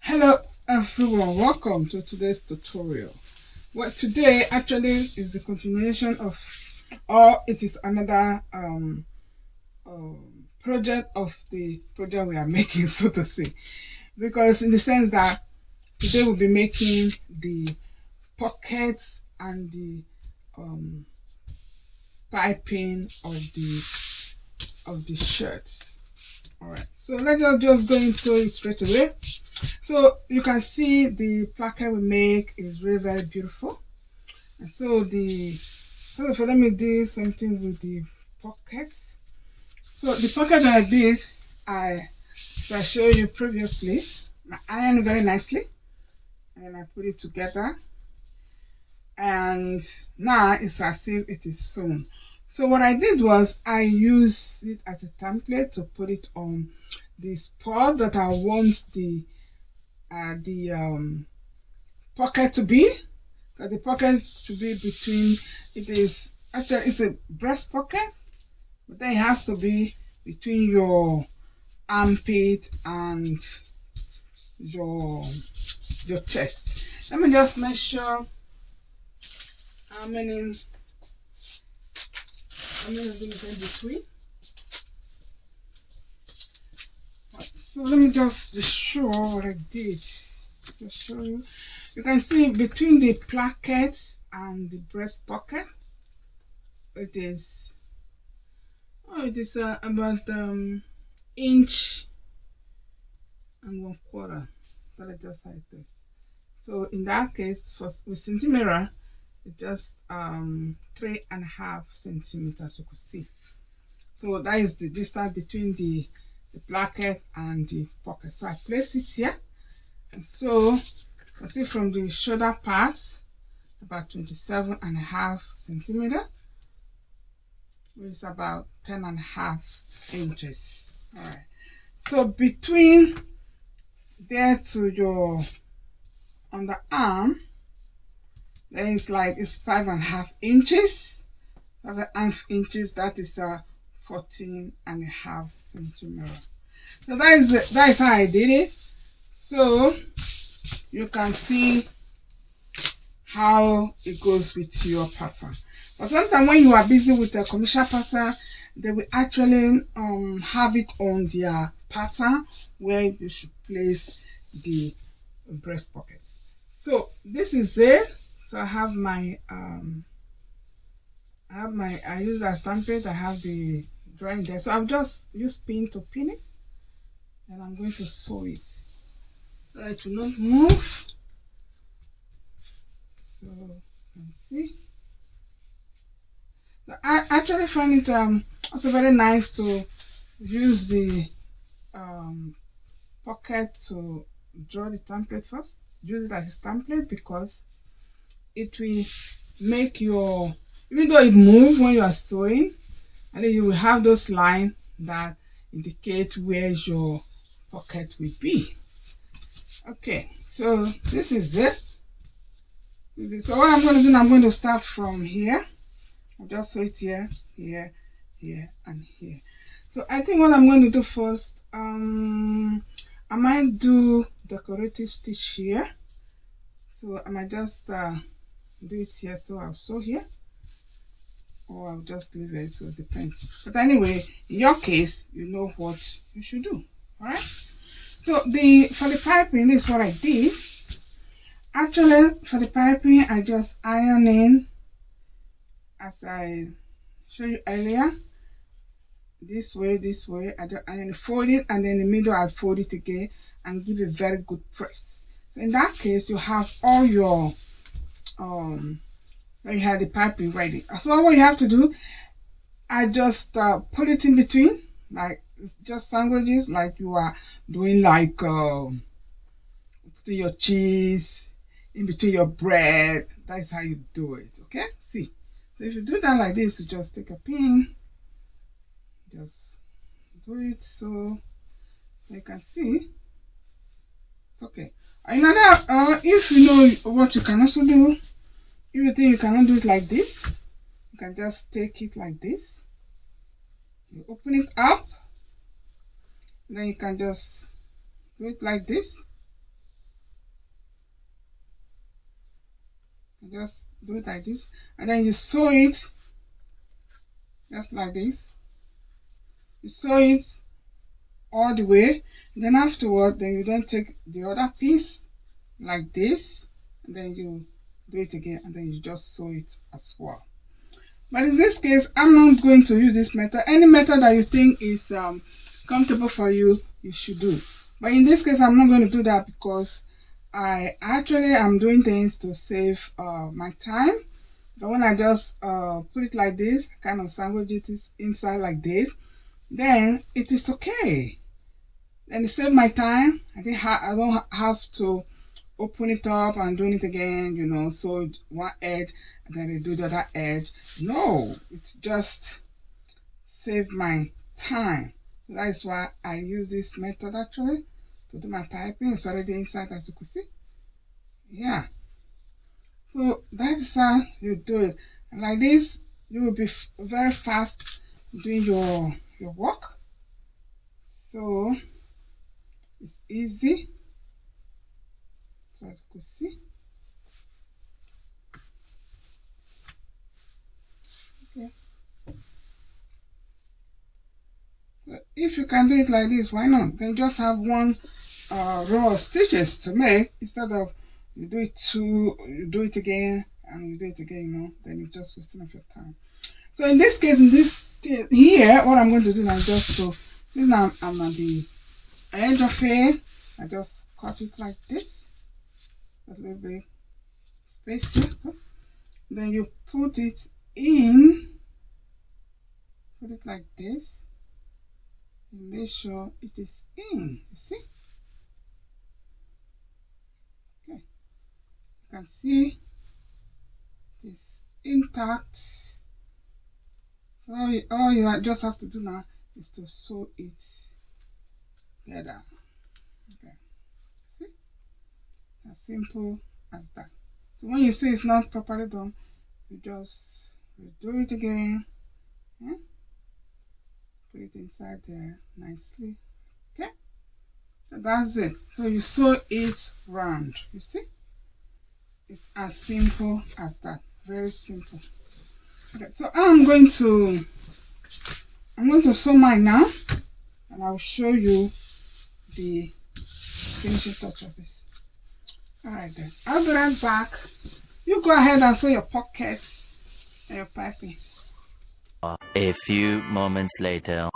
Hello everyone, welcome to today's tutorial. Well, today actually is the continuation of, or it is another project of the project we are making, so to say, because in the sense that today we'll be making the pockets and the um, piping of the shirt. Alright, so let's just go into it straight away. So you can see the placket we make is really very beautiful. And so let me do something with the pockets. So the pockets I did, I showed you previously. I ironed very nicely and I put it together, and now it's as if it is sewn. So what I did was I used it as a template to put it on the spot that I want the pocket to be. So the pocket should be between, it is actually it's a breast pocket, but then it has to be between your armpit and your your chest. Let me just measure how many is in between. So let me just be sure what I did. Just show you. You can see between the placket and the breast pocket, it is about inch and 1/4. But I just like this. So in that case, for with centimeter, it's just 3.5 centimeters. You could see. So that is the distance between the placket and the pocket. So I place it here, and so I see from the shoulder part about 27.5 centimeter, which is about 10.5 inches. All right. So between there to your underarm, then it's 5.5 inches. 5.5 inches. That is 14.5 centimeter. So that is how I did it. So you can see how it goes with your pattern. But sometimes when you are busy with a commercial pattern, they will actually have it on their pattern where you should place the breast pocket. So this is it. So I have my I use that template. I have the drawing there. So I've just used pin to pin it, and I'm going to sew it so it will not move. So you can see. So I actually find it also very nice to use the um, pocket to draw the template first. Use it as a template because it will make your, even though it moves when you are sewing, and then you will have those lines that indicate where your pocket will be. Okay, so this is it. So what I'm going to do, I'm going to start from here. I'll just sew it here, here, here, and here. So I think what I'm going to do first, I might do decorative stitch here. So I might just do it here. So I'll sew here, or I'll just leave it. So it depends. But anyway, in your case, you know what you should do. All right. So for the piping, this is what I did. Actually, for the piping, I just iron in as I showed you earlier. This way, I then fold it, and then in the middle I fold it again and give a very good press. So in that case, you have all your you have the piping ready. So what you have to do, I just put it in between, like just sandwiches, like you are doing, like putting your cheese in between your bread. That's how you do it. Okay, see. So if you do that like this, you just take a pin, just do it so you can see. It's okay. Another, if you know what you can also do, if you think you cannot do it like this, you can just take it like this. You open it up, then you can just do it like this. just do it like this, and then you sew it just like this. You sew it all the way, and then afterward, then you then take the other piece like this, and then you do it again, and then you just sew it as well. But in this case, I'm not going to use this method. Any method that you think is comfortable for you, you should do. But in this case, I'm not going to do that because I actually am doing things to save my time. But when I just put it like this, kind of sandwich it inside like this, then it is okay. Then it saves my time. I don't have to open it up and doing it again, you know, sew one edge and then redo the other edge. No, it's just save my time. So that is why I use this method actually to do my piping. It's already inside, as you can see. Yeah. So that is how you do it. And like this, you will be very fast doing your work. So it's easy. So as you can see. Okay. So if you can do it like this, why not? Then just have one row of stitches to make instead of you do it again and you do it again, you know, then it's just wasting of your time. So in this case, here, what I'm going to do now is just to, since I'm at the edge of it, I just cut it like this, a little bit space here. So then you put it like this, and make sure it is in. You see? Okay, you can see it's intact. So all you just have to do now is to sew it together. Okay, see? As simple as that. So when you see it's not properly done, you just do it again. Yeah? Put it inside there nicely. Okay? So that's it. So you sew it round. You see? It's as simple as that. Very simple. Okay, so I'm going to sew mine now, and I'll show you the finishing touch of this. Alright then, I'll be right back. You go ahead and sew your pockets and your piping. A few moments later.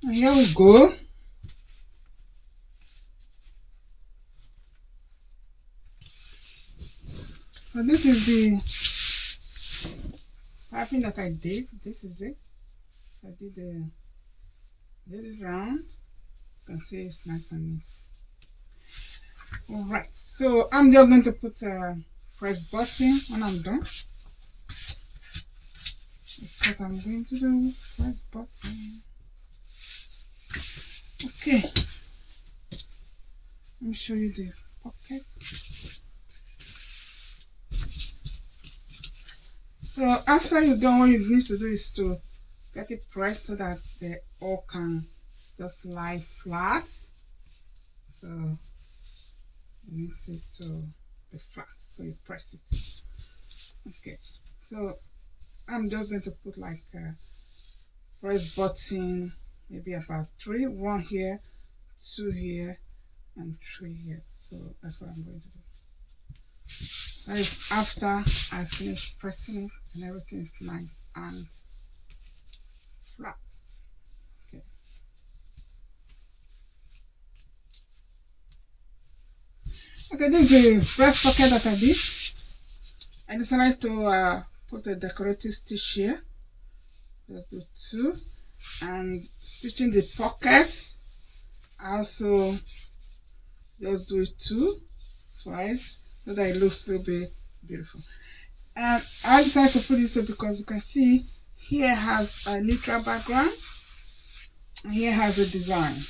And here we go. So this is the piping that I did. This is it. I did it round. You can see it's nice and neat. Alright, so I'm just going to put a press button when I'm done. That's what I'm going to do. Press button. Okay. Let me show you the pocket. So after you're done, what you need to do is to get it pressed so that they all can just lie flat. So you need it to be flat. So you press it. Okay. So I'm just going to put like a press button, maybe about 3. 1 here, 2 here, and 3 here. So that's what I'm going to do. That is after I finish pressing it and everything is nice and flat. Okay. Okay, this is the breast pocket that I did. I decided to put a decorative stitch here. Just do 2, and stitching the pocket. I also just do 2 twice so that it looks a little bit beautiful. And I decided to put this way because you can see here has a neutral background and here has a design.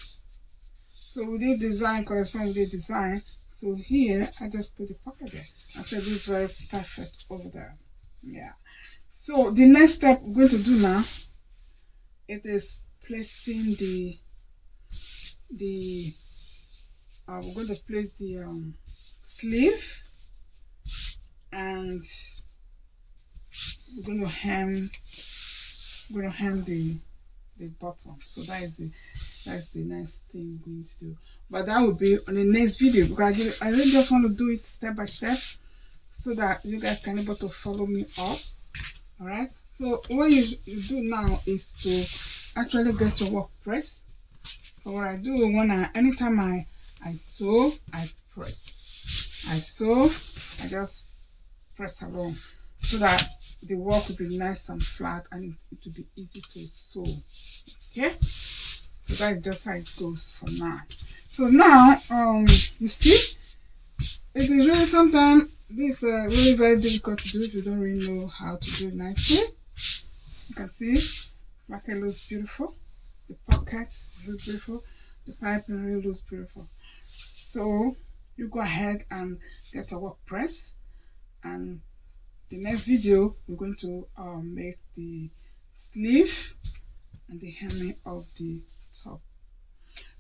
So with the design correspond with the design. So here I just put the pocket there. I said this is very perfect over there. Yeah. So the next step we're going to do now it is placing we're going to place the sleeve, and we're going to hem the bottom. So that's the nice thing we're going to do. But that will be on the next video, because I really just want to do it step by step so that you guys can be able to follow me up. Alright, so what you do now is to actually get your work pressed. So what I do, anytime I sew, I press. I sew, I just press along so that the work will be nice and flat, and it will be easy to sew. Okay, so that's just how it goes for now. So now, you see, it is really sometimes this is really very difficult to do if you don't really know how to do it nicely. You can see, packet looks beautiful, the pockets look beautiful, the piping really looks beautiful. So you go ahead and get a work press, and the next video we're going to make the sleeve and the hemming of the top.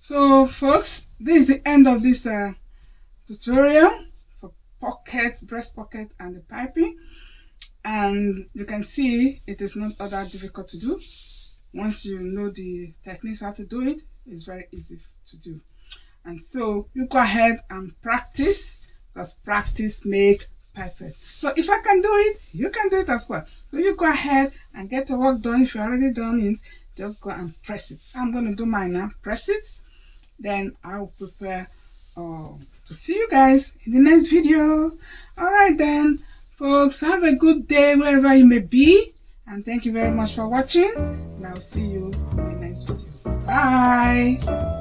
So folks, this is the end of this tutorial for pocket, breast pocket, and the piping. And you can see it is not all that difficult to do. Once you know the techniques how to do it, it's very easy to do. And so you go ahead and practice, because practice makes perfect. So if I can do it, you can do it as well. So you go ahead and get the work done. If you're already done it, just go and press it. I'm going to do mine now. Press it, then I'll prepare to see you guys in the next video. Alright then, folks, have a good day wherever you may be, and thank you very much for watching, and I'll see you in the next video. Bye.